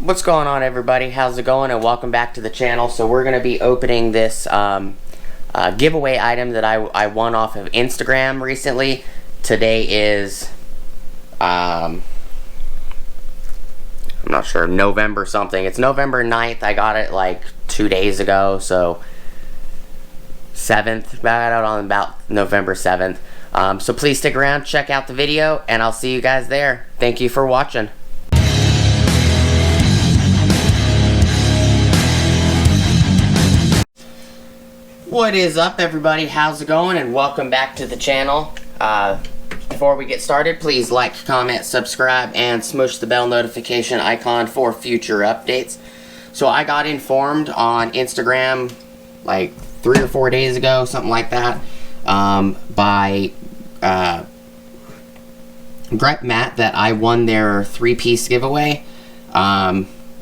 What's going on, everybody? How's it going? And welcome back to the channel. So we're going to be opening this giveaway item that I won off of Instagram recently. Today is I'm not sure, November something. It's November 9th. I got it like 2 days ago, so 7th. I got it on about November 7th. So please stick around, check out the video, and I'll see you guys there. Thank you for watching. What is up, everybody? How's it going? And welcome back to the channel. Before we get started, please like, comment, subscribe, and smush the bell notification icon for future updates. So I got informed on Instagram like 3 or 4 days ago, something like that, by GrypMat that I won their 3-piece giveaway.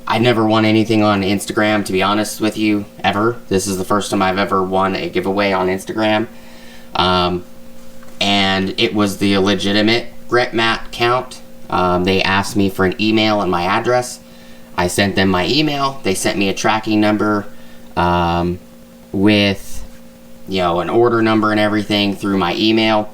I never won anything on Instagram, to be honest with you, ever. This is the first time I've ever won a giveaway on Instagram. And it was the legitimate GrypMat account. They asked me for an email and my address. I sent them my email. They sent me a tracking number with, you know, an order number and everything through my email.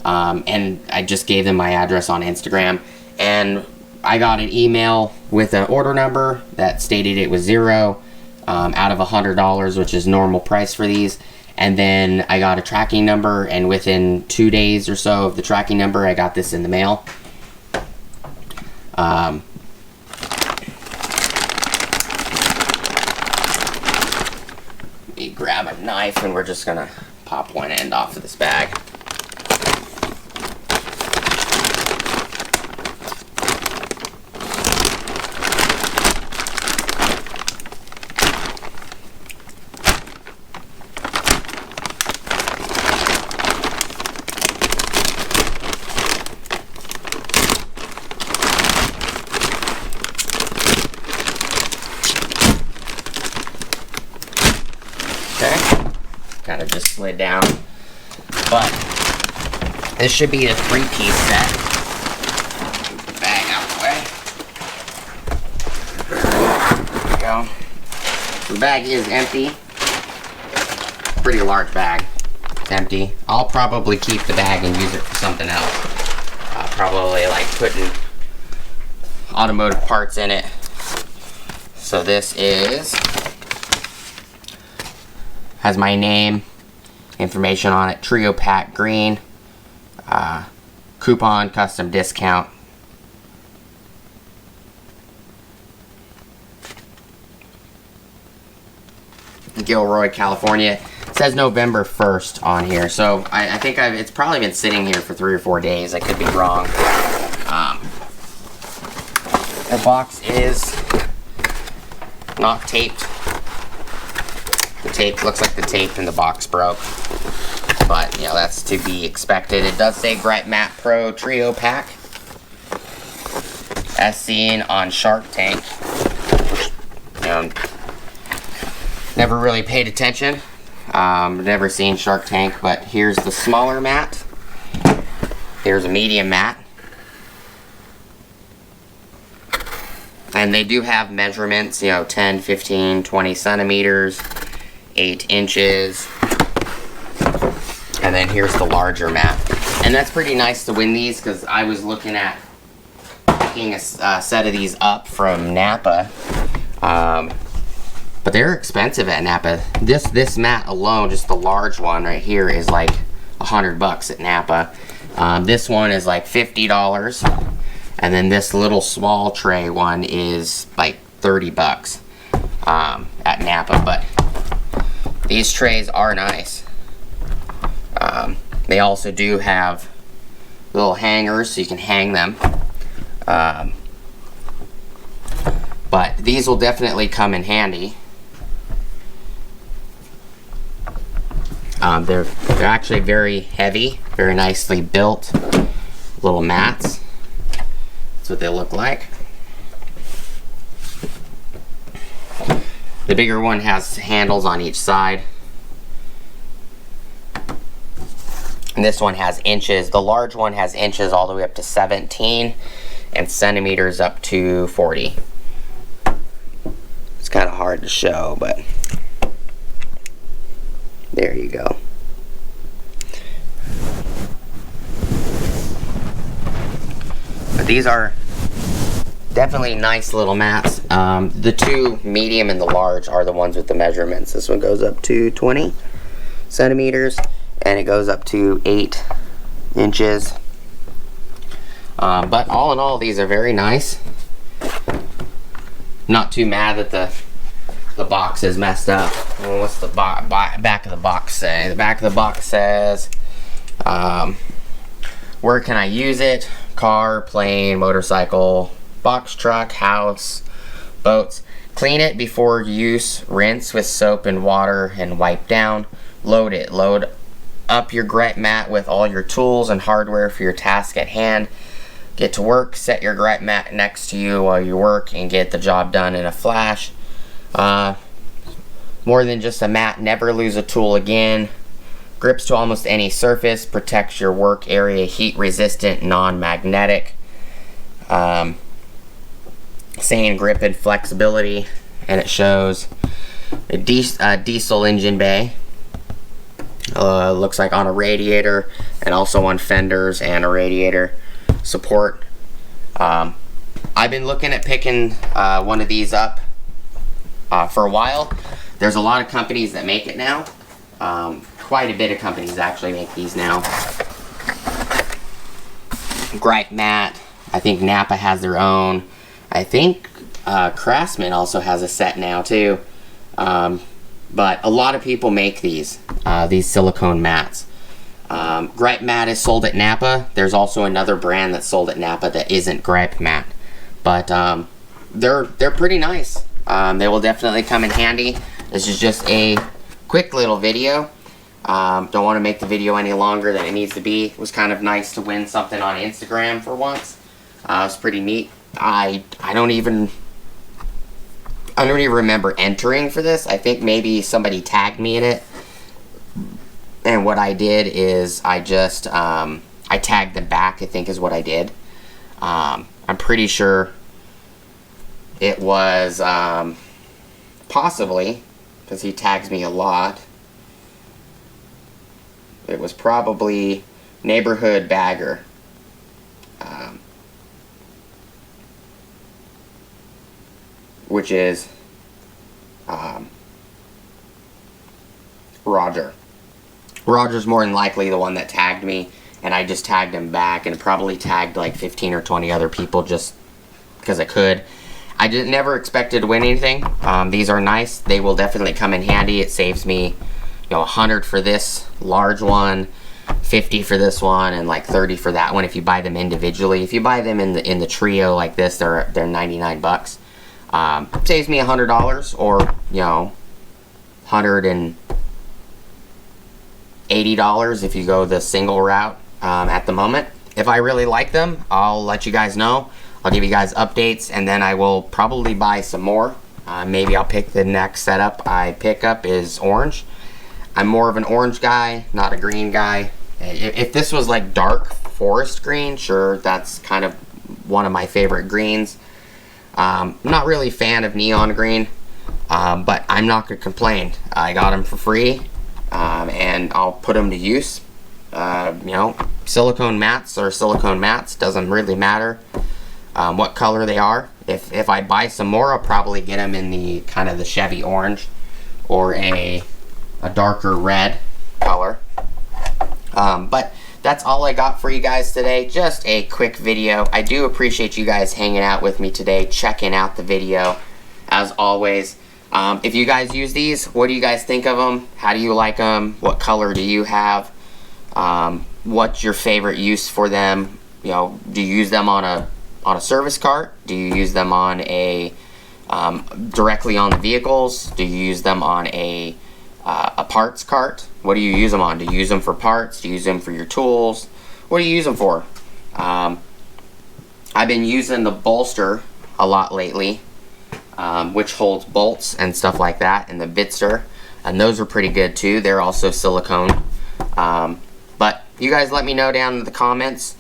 And I just gave them my address on Instagram. And I got an email with an order number that stated it was 0 out of $100, which is normal price for these. And then I got a tracking number, and within 2 days or so of the tracking number, I got this in the mail. Let me grab a knife, and we're just gonna pop one end off of this bag. Kind of just slid down, but this should be a 3-piece set. Move the bag out of the way. There we go. The bag is empty. Pretty large bag. It's empty. I'll probably keep the bag and use it for something else. Probably like putting automotive parts in it. So this has my name, information on it, trio pack green, coupon custom discount. Gilroy, California. It says November 1st on here, so I think it's probably been sitting here for 3 or 4 days. I could be wrong. The box is not taped. The tape looks like the tape in the box broke, but you know, that's to be expected. It does say GrypMat Pro Trio Pack, as seen on Shark Tank. Never really paid attention. Never seen Shark Tank, but here's the smaller mat. Here's a medium mat. And they do have measurements, you know, 10, 15, 20 centimeters. 8 inches, and then here's the larger mat. And that's pretty nice to win these, because I was looking at picking a set of these up from Napa, but they're expensive at Napa. This mat alone, just the large one right here, is like $100 at Napa. This one is like $50, and then this little small tray one is like $30 at Napa. But these trays are nice. They also do have little hangers so you can hang them. But these will definitely come in handy. They're actually very heavy, very nicely built little mats. That's what they look like. The bigger one has handles on each side. And this one has inches. The large one has inches all the way up to 17 and centimeters up to 40. It's kind of hard to show, but there you go. But these are definitely nice little mats. The two medium and the large are the ones with the measurements. This one goes up to 20 centimeters and it goes up to 8 inches. But all in all, these are very nice. Not too mad that the box is messed up. Well, what's the back of the box say? The back of the box says, where can I use it? Car, plane, motorcycle, box truck, house, boats. Clean it before use. Rinse with soap and water and wipe down. Load it. Load up your GrypMat with all your tools and hardware for your task at hand. Get to work. Set your GrypMat next to you while you work and get the job done in a flash. More than just a mat. Never lose a tool again. Grips to almost any surface. Protects your work area. Heat resistant, non-magnetic. Saying grip and flexibility, and it shows a diesel engine bay. Looks like on a radiator and also on fenders and a radiator support. I've been looking at picking one of these up for a while. There's a lot of companies that make it now. Quite a bit of companies actually make these now. GrypMat, I think Napa has their own. I think Craftsman also has a set now too. But a lot of people make these silicone mats. GrypMat is sold at Napa. There's also another brand that's sold at Napa that isn't GrypMat. But they're pretty nice. They will definitely come in handy. This is just a quick little video. Don't want to make the video any longer than it needs to be. It was kind of nice to win something on Instagram for once. It was pretty neat. I don't even remember entering for this. I think maybe somebody tagged me in it. And what I did is I just I tagged them back, I think is what I did. I'm pretty sure it was possibly, because he tags me a lot, it was probably Neighborhood Bagger. Which is Roger. Roger's more than likely the one that tagged me, and I just tagged him back and probably tagged like 15 or 20 other people just because I could. I never expected to win anything. These are nice. They will definitely come in handy. It saves me, 100 for this large one, 50 for this one, and like 30 for that one if you buy them individually. If you buy them in the trio like this, they're 99 bucks. Saves me $100 or $180 if you go the single route at the moment. If I really like them, I'll let you guys know. I'll give you guys updates, and then I will probably buy some more. Maybe I'll pick the next setup I pick up is orange. I'm more of an orange guy, not a green guy. If this was like dark forest green, sure, that's kind of one of my favorite greens. I'm not really a fan of neon green, but I'm not going to complain. I got them for free, and I'll put them to use. Silicone mats are silicone mats. Doesn't really matter what color they are. If I buy some more, I'll probably get them in the kind of the Chevy orange or a darker red color. But that's all I got for you guys today. Just a quick video. I do appreciate you guys hanging out with me today, checking out the video, as always. If you guys use these, what do you guys think of them? How do you like them? What color do you have? What's your favorite use for them? Do you use them on a service cart? Do you use them on a directly on the vehicles? Do you use them on a parts cart? What do you use them on? Do you use them for parts? Do you use them for your tools? What do you use them for? I've been using the bolster a lot lately, which holds bolts and stuff like that, and the Bitster, and those are pretty good too. They're also silicone. But you guys let me know down in the comments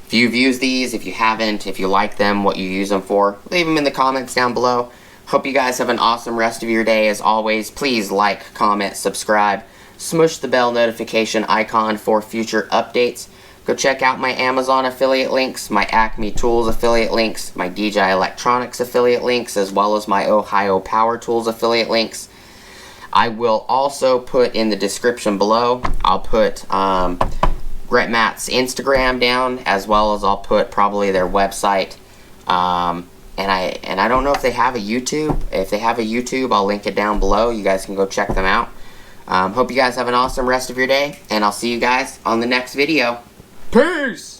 if you've used these, if you haven't, if you like them, what you use them for. Leave them in the comments down below. Hope you guys have an awesome rest of your day. As always, please like, comment, subscribe, smush the bell notification icon for future updates. Go check out my Amazon affiliate links, my Acme Tools affiliate links, my DJI Electronics affiliate links, as well as my Ohio Power Tools affiliate links. I will also put in the description below, I'll put GrypMat's Instagram down, as well as I'll put probably their website. And I don't know if they have a YouTube. If they have a YouTube, I'll link it down below. You guys can go check them out. Hope you guys have an awesome rest of your day, and I'll see you guys on the next video. Peace!